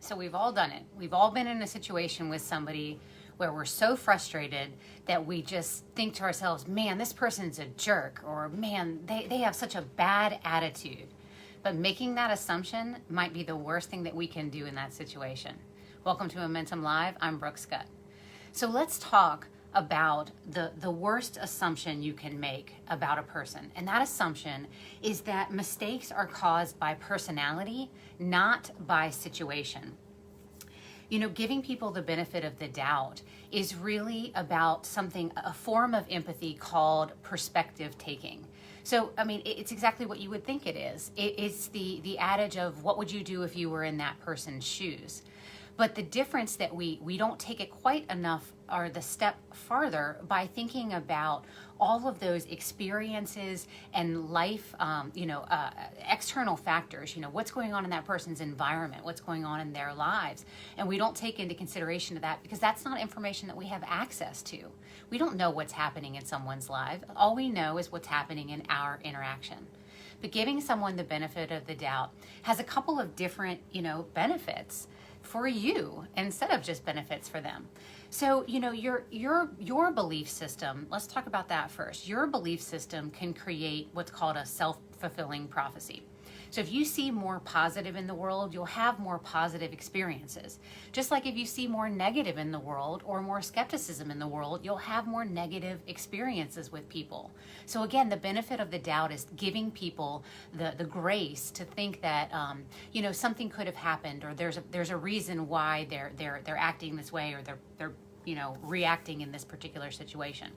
So we've all done it. We've all been in a situation with somebody where we're so frustrated that we just think to ourselves, man, this person's a jerk, or man, they have such a bad attitude. But making that assumption might be the worst thing that we can do in that situation. Welcome to Momentum Live. I'm Brooke Scutt. So let's talk about the worst assumption you can make about a person. And that assumption is that mistakes are caused by personality, not by situation. You know, giving people the benefit of the doubt is really about a form of empathy called perspective taking. So, I mean, it's exactly what you would think it is. It's the adage of what would you do if you were in that person's shoes? But the difference that we don't take it quite enough, or the step farther, by thinking about all of those experiences and life, external factors, what's going on in that person's environment, what's going on in their lives. And we don't take into consideration of that because that's not information that we have access to. We don't know what's happening in someone's life. All we know is what's happening in our interaction. But giving someone the benefit of the doubt has a couple of different, benefits for you instead of just benefits for them. So, your belief system, let's talk about that first. Your belief system can create what's called a self-fulfilling prophecy. So if you see more positive in the world, you'll have more positive experiences. Just like if you see more negative in the world or more skepticism in the world, you'll have more negative experiences with people. So again, the benefit of the doubt is giving people the grace to think that something could have happened, or there's a reason why they're acting this way, or they're reacting in this particular situation.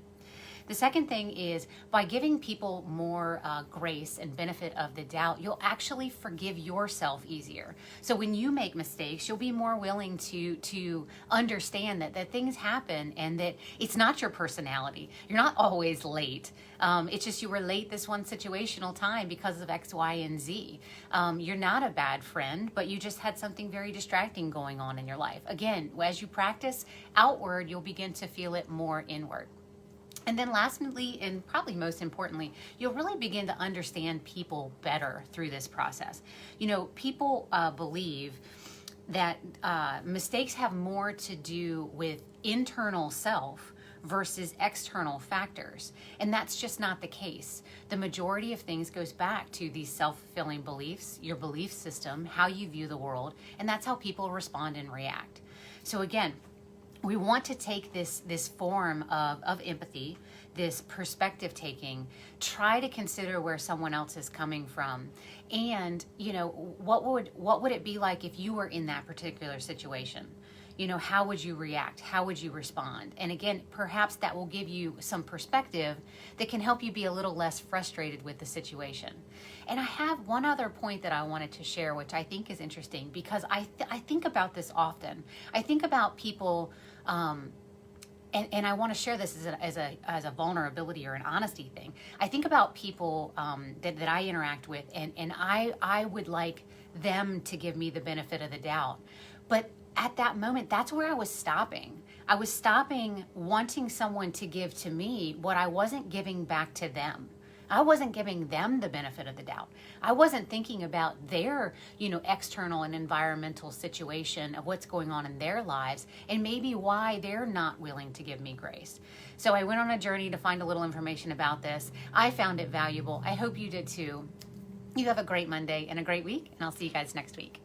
The second thing is, by giving people more grace and benefit of the doubt, you'll actually forgive yourself easier. So when you make mistakes, you'll be more willing to understand that things happen and that it's not your personality. You're not always late. It's just you were late this one situational time because of X, Y, and Z. You're not a bad friend, but you just had something very distracting going on in your life. Again, as you practice outward, you'll begin to feel it more inward. And then lastly, and probably most importantly, you'll really begin to understand people better through this process. People believe that mistakes have more to do with internal self versus external factors. And that's just not the case. The majority of things goes back to these self-fulfilling beliefs, your belief system, how you view the world, and that's how people respond and react. So again, we want to take this form of empathy, this perspective taking, try to consider where someone else is coming from, and what would it be like if you were in that particular situation? How would you react? How would you respond? And again, perhaps that will give you some perspective that can help you be a little less frustrated with the situation. And I have one other point that I wanted to share, which I think is interesting, because I think about this often. I think about people, and I want to share this as a vulnerability or an honesty thing. I think about people that I interact with, and I would like them to give me the benefit of the doubt. But at that moment, that's where I was stopping. I was stopping wanting someone to give to me what I wasn't giving back to them. I wasn't giving them the benefit of the doubt. I wasn't thinking about their, external and environmental situation of what's going on in their lives and maybe why they're not willing to give me grace. So I went on a journey to find a little information about this. I found it valuable. I hope you did too. You have a great Monday and a great week, and I'll see you guys next week.